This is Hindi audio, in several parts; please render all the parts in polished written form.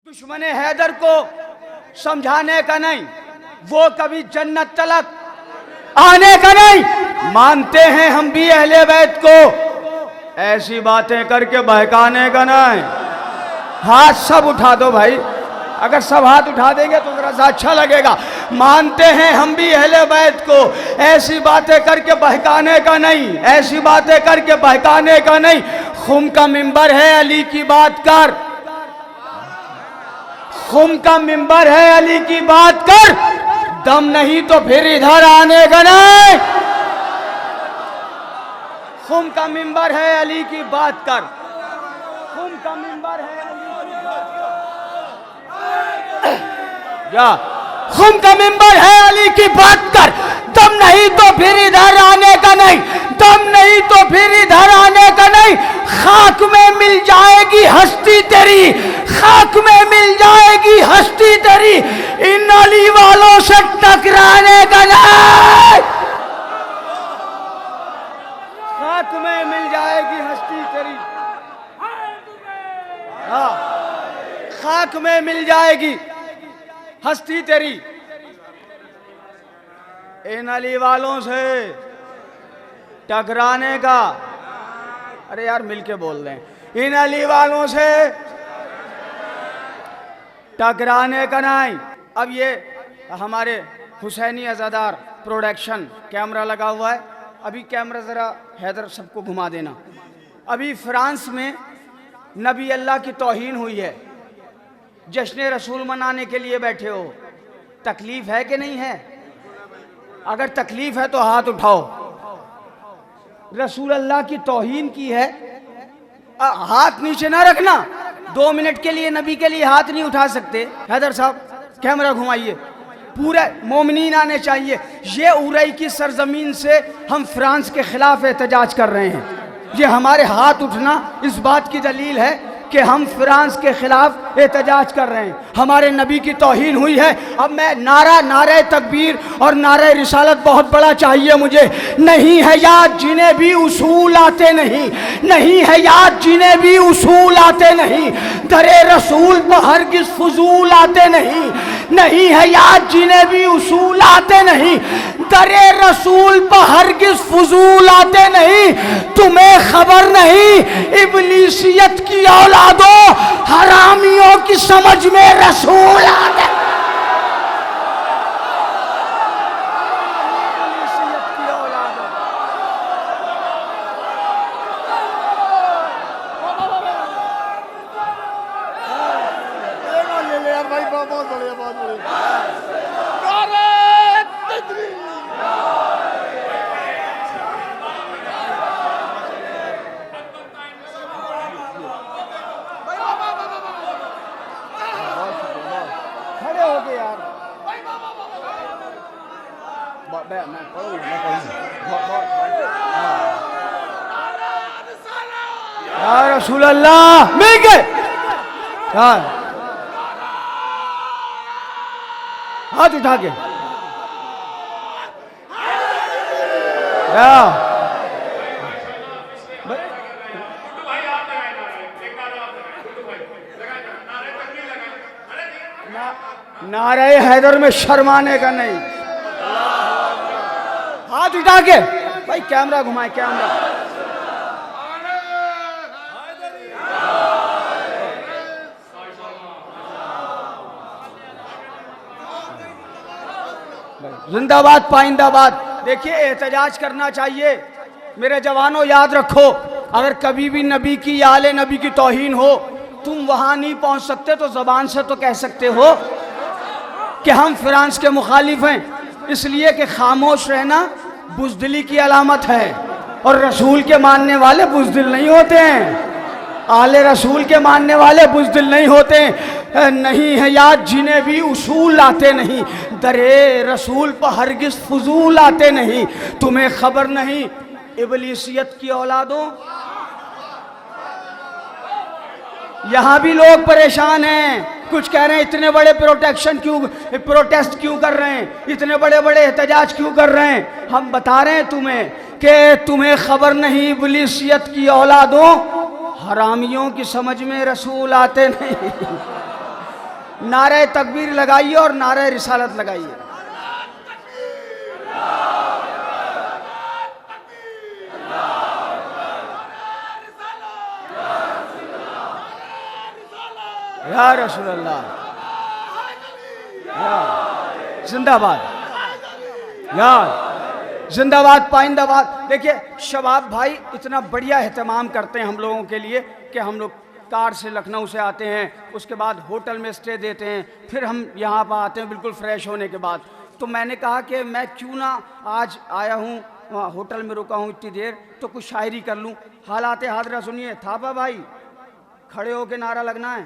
दुश्मन हैदर को समझाने का नहीं, वो कभी जन्नत तलक आने का नहीं। मानते हैं हम भी अहले बैत को, ऐसी बातें करके बहकाने का नहीं। हाथ सब उठा दो भाई, अगर सब हाथ उठा देंगे तो जरा सा अच्छा लगेगा। मानते हैं हम भी अहले बैत को, ऐसी बातें करके बहकाने का नहीं, ऐसी बातें करके बहकाने का नहीं। खुम का मिंबर है, अली की बात कर। खुम का मिंबर है, अली की बात कर। दम नहीं तो फिर इधर आने का नहीं। खुम का मिंबर है, अली की बात कर। खुम का मिंबर है, अली की बात कर। या खुम का मिंबर है, अली की बात कर। दम नहीं तो फिर इधर आने का नहीं, दम नहीं तो फिर इधर आने का नहीं। खाक में मिल जाएगी हस्ती तेरी, खाक में मिल जाएगी हस्ती तेरी। इन अली वालों से टकराने का नहीं। खाक में मिल जाएगी हस्ती तेरी, हाँ खाक में मिल जाएगी हस्ती तेरी। इन अली वालों से टकराने का, अरे यार मिलके बोल रहे हैं, इन अली वालों से टकराने का नहीं। अब ये हमारे हुसैनी अज़ादार प्रोडक्शन कैमरा लगा हुआ है, अभी कैमरा ज़रा हैदर सबको घुमा देना। अभी फ्रांस में नबी अल्लाह की तौहीन हुई है, जश्न रसूल मनाने के लिए बैठे हो, तकलीफ है कि नहीं है? अगर तकलीफ है तो हाथ उठाओ। रसूल अल्लाह की तौहीन की है, हाथ नीचे ना रखना। 2 मिनट के लिए नबी के लिए हाथ नहीं उठा सकते। हैदर साहब कैमरा घुमाइए, पूरे मोमिनीन आने चाहिए। ये उरई की सरजमीन से हम फ्रांस के खिलाफ एहतजाज कर रहे हैं। ये हमारे हाथ उठना इस बात की दलील है कि हम फ्रांस के खिलाफ एहतजाज कर रहे हैं, हमारे नबी की तौहीन हुई है। अब मैं नारे तकबीर और नारे रिसालत बहुत बड़ा चाहिए मुझे। नहीं है याद जिन्हें भी उसूल आते नहीं, नहीं है याद जिन्हें भी उसूल आते नहीं। दरे रसूल पर हरगिज़ फजूल आते नहीं, नहीं है याद जिन्हें भी उसूल आते नहीं। दरे रसूल पर हरगिज़ फजूल आते नहीं। तुम्हें खबर नहीं इब्लीसियत की औलादो, हरामियों की समझ में रसूल आते। या रसूल अल्लाह मिल गए। हाथ उठा के नारे हैदर में शर्माने का नहीं। हाथ उठा के भाई कैमरा घुमाए, कैमरा जिंदाबाद पाइंदाबाद। देखिए एहतजाज करना चाहिए मेरे जवानों, याद रखो अगर कभी भी नबी की या आले नबी की तौहीन हो, तुम वहां नहीं पहुंच सकते तो जबान से तो कह सकते हो कि हम फ्रांस के मुखालिफ हैं, इसलिए कि खामोश रहना बुज़दिली की अलामत है। और रसूल के मानने वाले बुज़दिल नहीं होते हैं, आले रसूल के मानने वाले बुज़दिल नहीं होते हैं। नहीं है याद जिन्हें भी उसूल आते नहीं, दरे रसूल पर हरगिज़ फजूल आते नहीं। तुम्हें खबर नहीं इब्लीसियत की औलादों। यहाँ भी लोग परेशान हैं, कुछ कह रहे हैं इतने बड़े प्रोटेस्ट क्यों कर रहे हैं, इतने बड़े बड़े एहतजाज क्यों कर रहे हैं। हम बता रहे हैं तुम्हें कि तुम्हें खबर नहीं इब्लीसियत की औलादों, हरामियों की समझ में रसूल आते नहीं। नारे तकबीर लगाइए और नारे रिसालत लगाइए। या रसूल अल्लाह, जिंदाबाद, या जिंदाबाद, पाइंदाबाद। देखिए शबाब भाई इतना बढ़िया एहतमाम करते हैं हम लोगों के लिए कि हम लोग कार से लखनऊ से आते हैं, उसके बाद होटल में स्टे देते हैं, फिर हम यहाँ पर आते हैं बिल्कुल फ्रेश होने के बाद। तो मैंने कहा कि मैं क्यों ना आज आया हूँ, वहाँ होटल में रुका हूँ इतनी देर, तो कुछ शायरी कर लूँ। हालात हाज़िरा सुनिए। थापा भाई खड़े होकर नारा लगना है।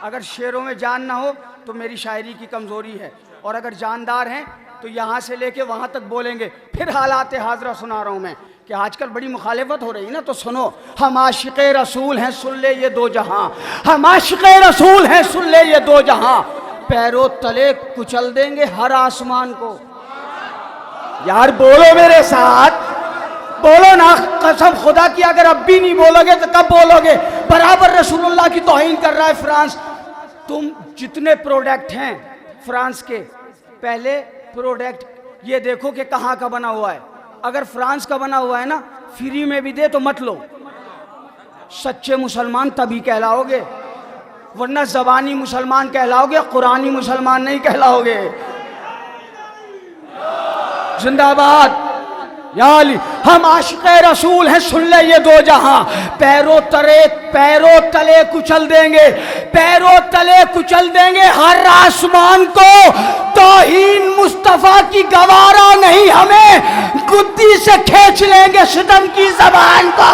अगर शेरों में जान ना हो तो मेरी शायरी की कमज़ोरी है, और अगर जानदार हैं तो यहाँ से लेके वहाँ तक बोलेंगे। फिर हालात हाज़िरा सुना रहा हूँ मैं कि आजकल बड़ी मुखालिफत हो रही ना, तो सुनो। हम आशिक़े रसूल हैं, सुन ले ये दो जहां, हम आशिक़े रसूल हैं, सुन ले ये दो जहां, पैरों तले कुचल देंगे हर आसमान को। यार बोलो मेरे साथ, बोलो ना, कसम खुदा की अगर अब भी नहीं बोलोगे तो कब बोलोगे? बराबर रसूलुल्लाह की तौहीन कर रहा है फ्रांस। तुम जितने प्रोडक्ट हैं फ्रांस के, पहले प्रोडक्ट ये देखो कि कहाँ का बना हुआ है। अगर फ्रांस का बना हुआ है ना, फ्री में भी दे तो मत लो। सच्चे मुसलमान तभी कहलाओगे, वरना ज़बानी मुसलमान कहलाओगे, कुरानी मुसलमान नहीं कहलाओगे। जिंदाबाद या अली। हम आशिक़े रसूल हैं, सुन ले ये दो जहां, पैरों तले कुचल देंगे, पैरों तले कुचल देंगे हर आसमान को। तौहीन मुस्तफ़ा की गवारा नहीं हमें, गुद्दी से खींच लेंगे सितम की ज़बान को।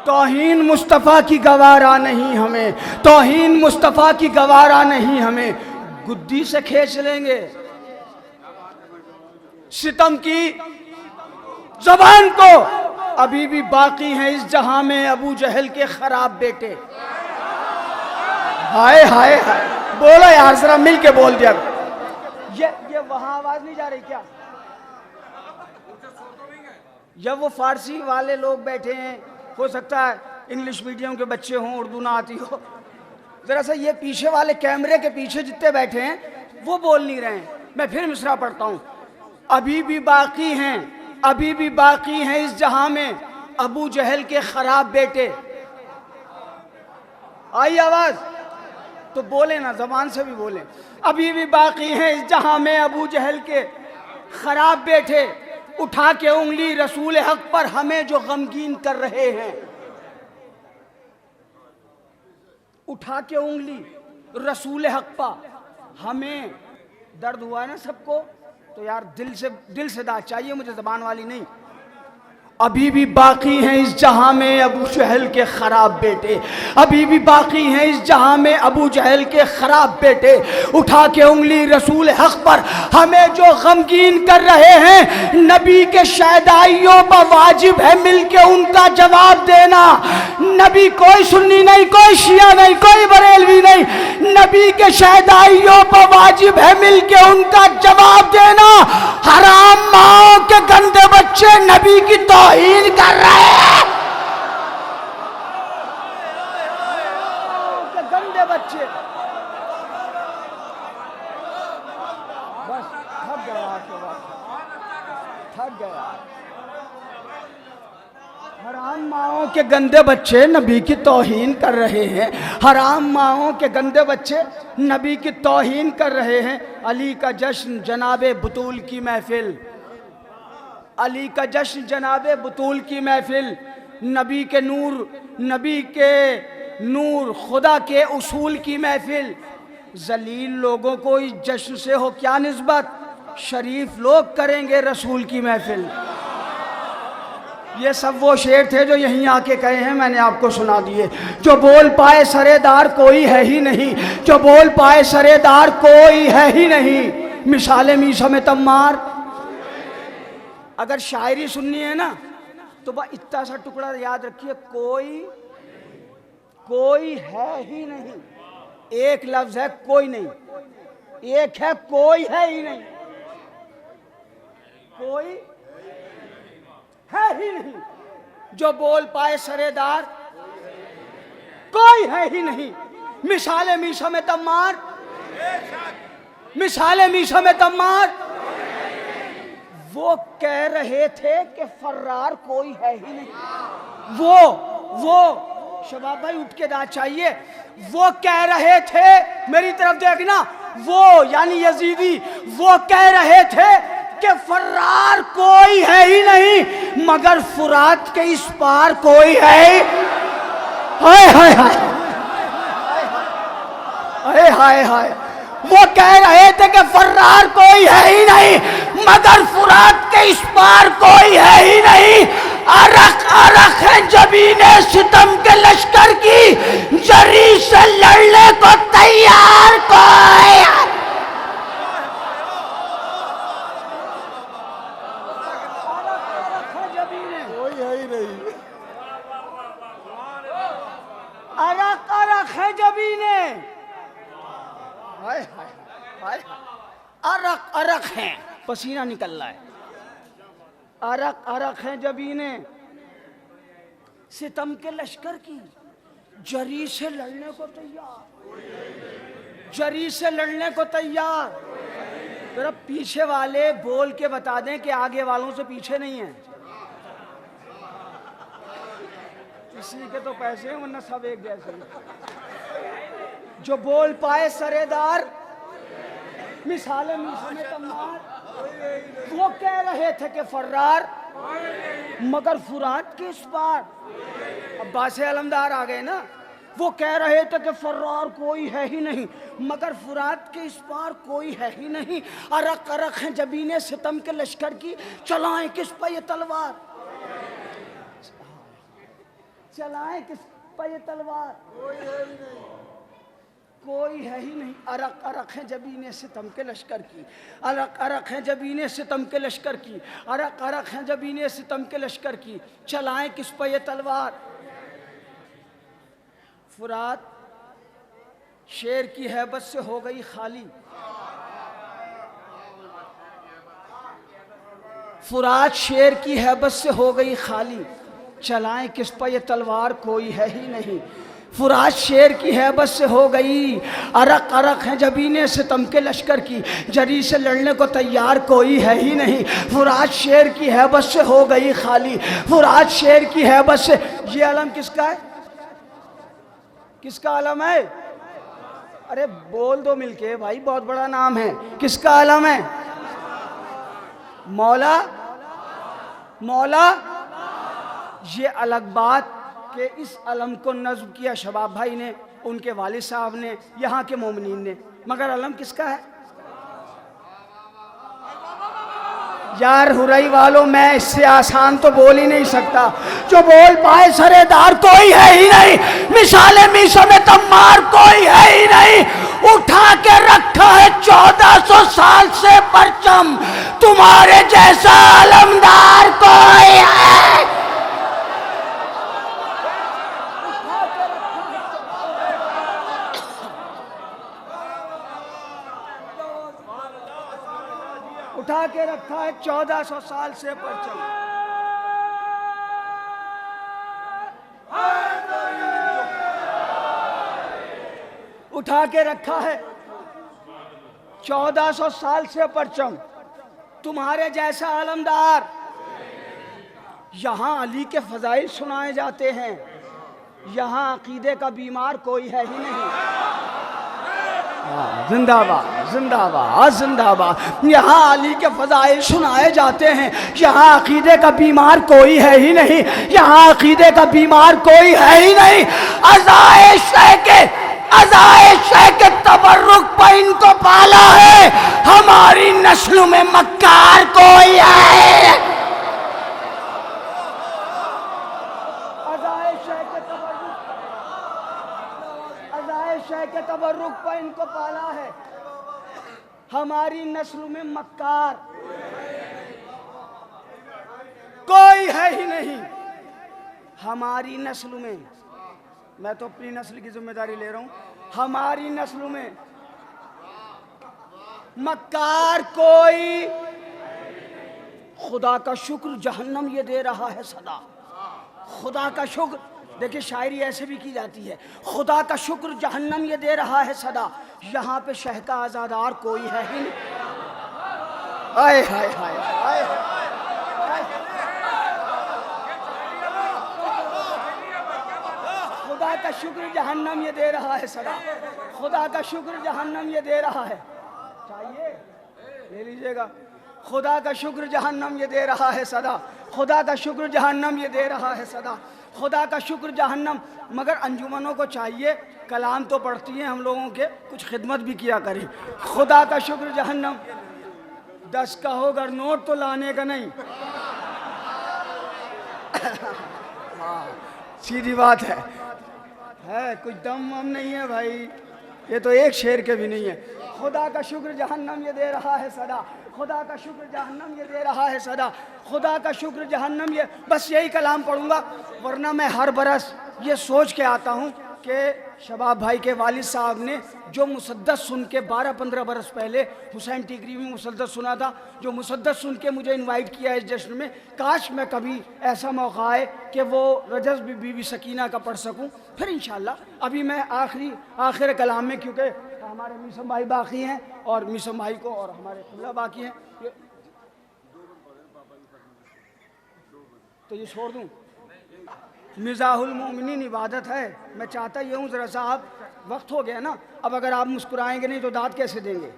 तौहीन मुस्तफ़ा की गवारा नहीं हमें, तौहीन मुस्तफ़ा की गवारा नहीं हमें, गुद्दी से खींच लेंगे सितम की ज़बान को। अभी भी बाकी हैं इस जहां में अबू जहल के खराब बेटे। हाय हाय हाय, बोलो यार जरा मिल के बोल दिया। ये वहां आवाज नहीं जा रही क्या? जब वो फारसी वाले लोग बैठे हैं, हो सकता है इंग्लिश मीडियम के बच्चे हों, उर्दू ना आती हो, जरा सा ये पीछे वाले कैमरे के पीछे जितने बैठे हैं वो बोल नहीं रहे हैं। मैं फिर मिसरा पढ़ता हूं। अभी भी बाकी हैं, अभी भी बाकी हैं इस जहां में अबू जहल के खराब बेटे। आई आवाज तो बोले ना, जबान से भी बोले। अभी भी बाकी हैं इस जहां में अबू जहल के खराब बेटे, उठा के उंगली रसूल हक पर हमें जो गमगीन कर रहे हैं। उठा के उंगली रसूल हक पर हमें, दर्द हुआ है ना सबको, तो यार दिल से दाद चाहिए मुझे, जबान वाली नहीं। अभी भी बाकी हैं इस जहां में अबू जहल के खराब बेटे, अभी भी बाकी हैं इस जहां में अबू जहल के खराब बेटे, उठा के उंगली रसूल हक पर हमें जो गमगीन कर रहे हैं। नबी के शहदाइयों पर वाजिब है मिलके उनका जवाब देना। नबी कोई सुन्नी नहीं, कोई शिया नहीं, कोई बरेलवी नहीं, नबी के शहदाइयों पर वाजिब है मिलके उनका जवाब देना। हराम माओ के गंदे बच्चे नबी की तौहीन कर रहे हैं। गंदे बच्चे, बस थक गया, थक गया। हराम माओं के गंदे बच्चे नबी की तौहीन कर रहे हैं, हराम माओं के गंदे बच्चे नबी की तौहीन कर रहे हैं। अली का जश्न जनाबे बुतूल की महफिल, अली का जश्न जनाबे बुतूल की महफिल, नबी के नूर खुदा के उसूल की महफिल। जलील लोगों को इस जश्न से हो क्या निस्बत, शरीफ लोग करेंगे रसूल की महफिल। ये सब वो शेर थे जो यहीं आके कहे हैं, मैंने आपको सुना दिए। जो बोल पाए सरेदार कोई है ही नहीं, जो बोल पाए सरेदार कोई है ही नहीं, मिसाले मीसा में तम्मार। अगर शायरी सुननी है ना तो वह इतना सा टुकड़ा याद रखिए, कोई है ही नहीं। एक लफ्ज है कोई नहीं, एक है कोई है ही नहीं, कोई है ही नहीं जो बोल पाए सरेदार, कोई है ही नहीं। मिसाले मीशो में तब मार, मिसाले मीशो में तब मार। वो कह रहे थे कि फर्रार कोई है ही नहीं। वो शबाब भाई उठ के दाद चाहिए। वो कह रहे थे, मेरी तरफ देखना, वो यानी यजीदी, वो कह रहे थे कि फर्रार कोई है ही नहीं मगर फुरात के इस पार कोई है। हाय हाय हाय हाय हाय हाय। वो कह रहे थे कि फर्रार कोई है ही नहीं मगर फुरात के इस पार कोई है ही नहीं। अरख अरख है जबीने सितम के लश्कर की, जरी से लड़ने को तैयार कोई है ही नहीं। अरख अरख है जबीने, हाय हाय हाय, अरख अरख है, पसीना निकल रहा है। अरख अरख है जबीने सितम के लश्कर की, जरी से लड़ने को तैयार, जरी से लड़ने को तैयार। जरा पीछे वाले बोल के बता दें कि आगे वालों से पीछे नहीं है। इसी के तो पैसे हैं, वरना सब एक जैसे। जो बोल पाए सरेदार, मिसाले मीशो में तमार। वो कह रहे थे कि फर्रार मगर फुरात के इस पार। अब्बास अलमदार आ गए ना। वो कह रहे थे कि फर्रार कोई है ही नहीं मगर फुरात के इस पार कोई है ही नहीं। अरक अरक हैं जबीने सितम के लश्कर की, चलाएं किस पर ये तलवार, चलाएं किस पर ये तलवार, कोई है ही नहीं। अरक अरक है जबीने सितम के लश्कर की, अरक अरक है जबीने सितम के लश्कर की, अरक अरक है जबीने सितम के लश्कर की, चलाएं किस पर ये तलवार। फुरात शेर की हैबत से हो गई खाली, फुरात शेर की हैबत से हो गई खाली, चलाएं किस पर ये तलवार कोई है ही नहीं। फुरात शेर की हैबत से हो गई, अरक अरक है जबीने सितम के लश्कर की, जरी से लड़ने को तैयार कोई है ही नहीं। फुरात शेर की हैबत से हो गई खाली, फुरात शेर की हैबत से। ये अलम किसका है, किसका अलम है? अरे बोल दो मिलके भाई, बहुत बड़ा नाम है। किसका अलम है? मौला, मौला। ये अलग बात कि इस अलम को नज़्म किया शबाब भाई ने, उनके वालिद साहब ने, यहाँ के मोमिनीन ने, मगर अलम किसका है? यार हुरई वालों, मैं इससे आसान तो बोल ही नहीं सकता। जो बोल पाए सरेदार कोई है ही नहीं, मिसाले मीशो में तमार कोई है ही नहीं। उठा के रखा है 1400 साल से परचम, तुम्हारे जैसा अलमदार कोई है। उठा के रखा है 1400 साल से परचम। उठा के रखा है 1400 साल से परचम, तुम्हारे जैसा अलमदार। यहाँ अली के फजाइल सुनाए जाते हैं, यहाँ अकीदे का बीमार कोई है ही नहीं। जिंदाबाद जिंदाबाद जिंदाबाद। यहाँ अली के फजाइल सुनाए जाते हैं, यहाँ अकीदे का बीमार कोई है ही नहीं, यहाँ अकीदे का बीमार कोई है ही नहीं। अज़ाए शह के तबर्रुक पर इनको पाला है, हमारी नस्लों में मक्कार कोई है। शह के तबर्रुक पर इनको पाला है, हमारी नस्ल में मक्कार कोई है ही नहीं। हमारी नस्ल में, मैं तो अपनी नस्ल की जिम्मेदारी ले रहा हूं, हमारी नस्ल में मक्कार कोई, खुदा का शुक्र जहन्नम ये दे रहा है सदा। खुदा का शुक्र, देखिए शायरी ऐसे भी की जाती है, खुदा का शुक्र जहन्नम ये दे रहा है सदा, यहाँ पे शह का आज़ादार कोई है ही नहीं। हाय हाय हाय हाय, खुदा का शुक्र जहन्नम ये दे रहा है सदा, खुदा का शुक्र जहन्नम ये दे रहा है। चाहिए ले लीजिएगा। खुदा का शुक्र जहन्नम ये दे रहा है सदा, खुदा का शुक्र जहन्नम ये दे रहा है सदा, खुदा का शुक्र जहन्नम। मगर अंजुमनों को चाहिए, कलाम तो पढ़ती हैं हम लोगों के, कुछ खिदमत भी किया करें। खुदा का शुक्र जहन्नम, 10 का हो अगर नोट तो लाने का नहीं। हाँ सीधी बात है कुछ दम वम नहीं है भाई, ये तो एक शेर के भी नहीं है। खुदा का शुक्र जहन्नम ये दे रहा है सदा, खुदा का शुक्र जहन्नम ये दे रहा है सदा, खुदा का शुक्र जहन्नम ये। बस यही कलाम पढ़ूंगा, वरना मैं हर बरस ये सोच के आता हूँ कि शबाब भाई के वालिद साहब ने जो मुसद्दस सुन के 12-15 बरस पहले हुसैन टिकरी में मुसद्दस सुना था, जो मुसद्दस सुन के मुझे इनवाइट किया इस जश्न में, काश मैं कभी ऐसा मौका आए कि वो रजज़ बीबी सकीना का पढ़ सकूं। फिर इंशाल्लाह अभी मैं आखिर कलाम में, क्योंकि हमारे मीसम भाई बाकी हैं और मीसम भाई को और हमारे खुला बाकी हैं, तो ये छोड़ दूं। मिज़ाहुल मोमिनीन इबादत है। मैं चाहता ये हूँ ज़रा साहब, वक्त हो गया ना, अब अगर आप मुस्कुराएंगे नहीं तो दाद कैसे देंगे।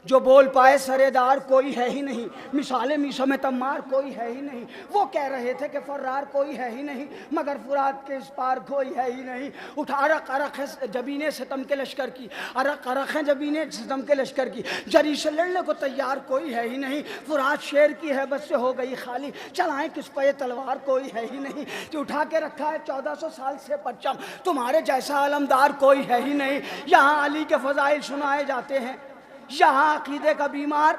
जो बोल पाए सरेदार कोई है ही नहीं, मिसाले मीसों में तम्मार कोई है ही नहीं। वो कह रहे थे कि फर्रार कोई है ही नहीं, मगर फुरात के इस पार कोई है ही नहीं। उठा अरक अरक है जबीने सितम के लश्कर की, अरक अरक है जबीने सितम के लश्कर की, जरी से लड़ने को तैयार कोई है ही नहीं। फुरात शेर की है बस से हो गई खाली, चलाएं किस पे तलवार कोई है ही नहीं। जो उठा के रखा है 1400 साल से परचम, तुम्हारे जैसा आलमदार कोई है ही नहीं। यहाँ अली के फजाइल सुनाए जाते हैं, यहाँ अकीदे का बीमार,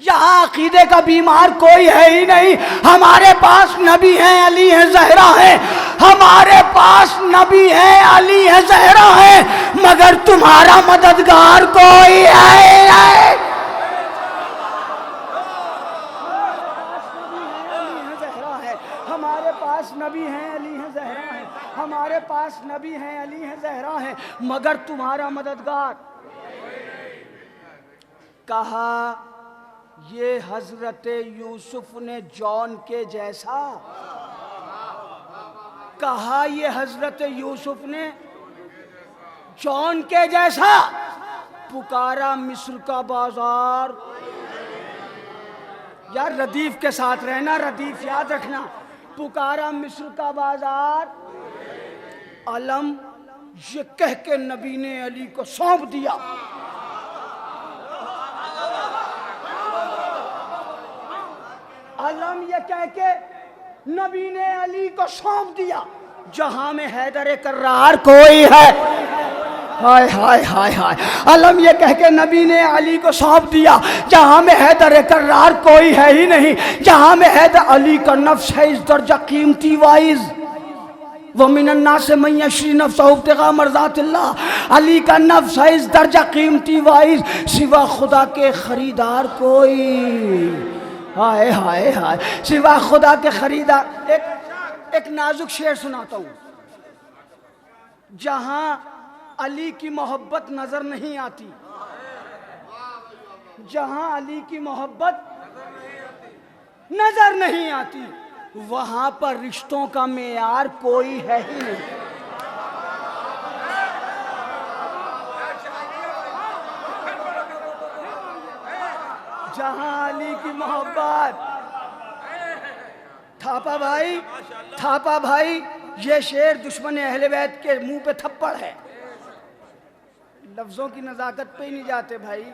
यहाँ अकीदे का बीमार कोई है ही नहीं। हमारे पास नबी हैं, अली है, जहरा है, हमारे पास नबी हैं, अली है, जहरा है, मगर तुम्हारा मददगार कोई है नहीं। हमारे पास नबी हैं, अली है, जहरा है, हमारे पास नबी हैं, अली है, जहरा है, मगर तुम्हारा मददगार। कहा ये हजरत यूसुफ ने जॉन के जैसा, कहा ये हजरत यूसुफ ने जॉन के जैसा, पुकारा मिस्र का बाजार। यार रदीफ के साथ रहना, रदीफ याद रखना। पुकारा मिस्र का बाजार, अलम ये कह के नबी ने अली को सौंप दिया। अलम ये कह के नबी ने अली को सौंप दिया, जहां में हैदर कर्रार कोई है। हाय हाय हाय हाय, अलम ये कह के नबी ने अली को सौंप दिया, जहां में हैदर कर्रार कोई है ही नहीं। जहां में हैदर अली का नफ्स है इस दर्जा कीमती वाइज, वो मिनन्ना से मैयश्री नफ्सा मर्ज़ातिल्लाह, अली का नफ्स है इस दर्जा कीमती वाइज, सिवा खुदा के खरीदार कोई। हाय हाय हाय, सिवा खुदा के खरीदार। एक नाजुक शेर सुनाता हूं। जहां अली की मोहब्बत नजर नहीं आती, जहां अली की मोहब्बत नजर नहीं आती, वहां पर रिश्तों का मेयार कोई है ही नहीं। जहां अली की मोहब्बत। थापा भाई ये शेर दुश्मन अहले बैत के मुंह पे थप्पड़ है, लफ्जों की नजाकत पे ही नहीं जाते भाई।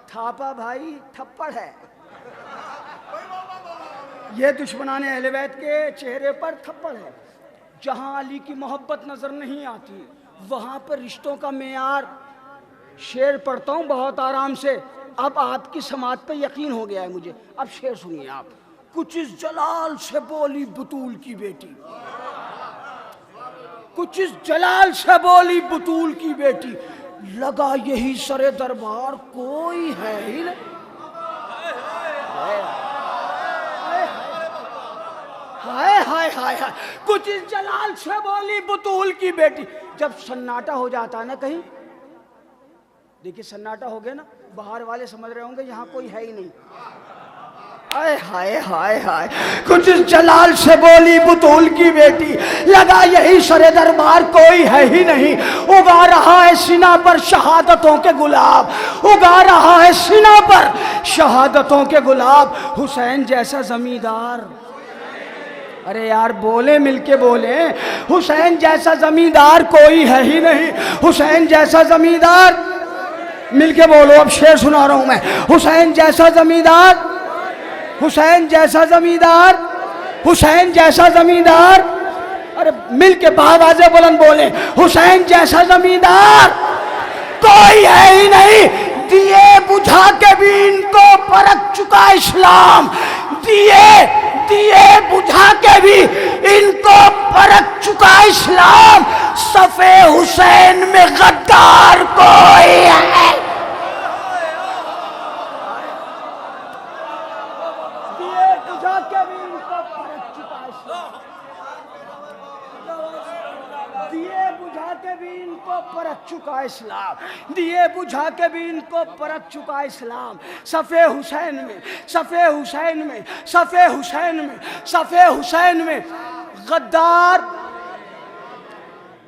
थापा भाई थप्पड़ है, ये दुश्मनाने अहले बैत के चेहरे पर थप्पड़ है। जहां अली की मोहब्बत नजर नहीं आती, वहां पर रिश्तों का मेयार। शेर पढ़ता हूं बहुत आराम से, अब आपकी समात पे यकीन हो गया है मुझे। अब शेर सुनिए आप। कुछ इस जलाल से बोली बतूल की बेटी, कुछ इस जलाल से बोली बतूल की बेटी, लगा यही सरे दरबार कोई है ही नहीं। हाय हाय हाय हाय, कुछ इस जलाल से बोली बतूल की बेटी। जब सन्नाटा हो जाता है ना कहीं, देखिए सन्नाटा हो गया ना, बाहर वाले समझ रहे होंगे यहाँ कोई है ही नहीं। हाय हाय हाय हाय, कुछ इस जलाल से बोली बतूल की बेटी, लगा यही सरे दरबार कोई है ही नहीं। उगा रहा है सीना पर शहादतों के गुलाब, उगा रहा है सीना पर शहादतों के गुलाब। हुसैन जैसा जमींदार, अरे यार बोले मिलके बोले, हुसैन जैसा जमींदार कोई है ही नहीं। हुसैन जैसा जमींदार, मिलके बोलो, अब शेर सुना रहा हूं मैं। हुसैन जैसा जमींदार, हुसैन जैसा जमींदार, हुसैन जैसा जमींदार, अरे मिलके बावाज़े बुलंद बोले, हुसैन जैसा जमींदार कोई है ही नहीं। दिए बुझा के भी इनको परख चुका इस्लाम, दिए बुझा के भी इनको परख चुका इस्लाम। सफे हुसैन में गद्दार कोई है। दिए बुझा के भी इनको परख चुका इस्लाम, दिए बुझा के भी इनको परख चुका इस्लाम, दिए बुझा के भी इनको परख चुका इस्लाम। सफ़े हुसैन में, सफ़े हुसैन में, सफ़े हुसैन में, सफ़े हुसैन में गद्दार,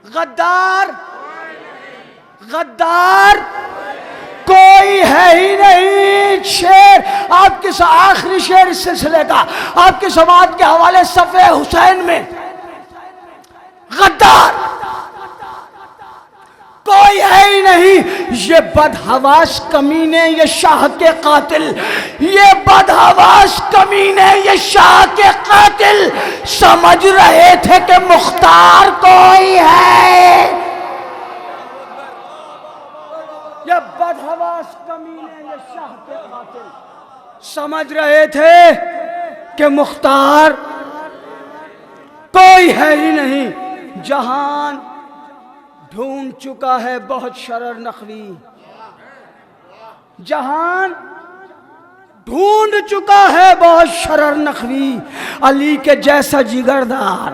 गद्दार, गद्दार कोई है ही नहीं। शेर आपके आखिरी शेर इस सिलसिले का आपके समाज के हवाले, सफ़े हुसैन में गद्दार कोई है ही नहीं। ये बदहवास कमीने, ये शाह के कातिल, ये बदहवास कमीने, ये शाह के कातिल समझ रहे थे कि मुख्तार कोई है। ये बदहवास कमीने, ये शाह के कातिल समझ रहे थे कि मुख्तार कोई है ही नहीं। जहान ढूंढ चुका है बहुत शरर नखवी, जहान ढूंढ चुका है बहुत शरर नखवी। अली के जैसा जिगरदार,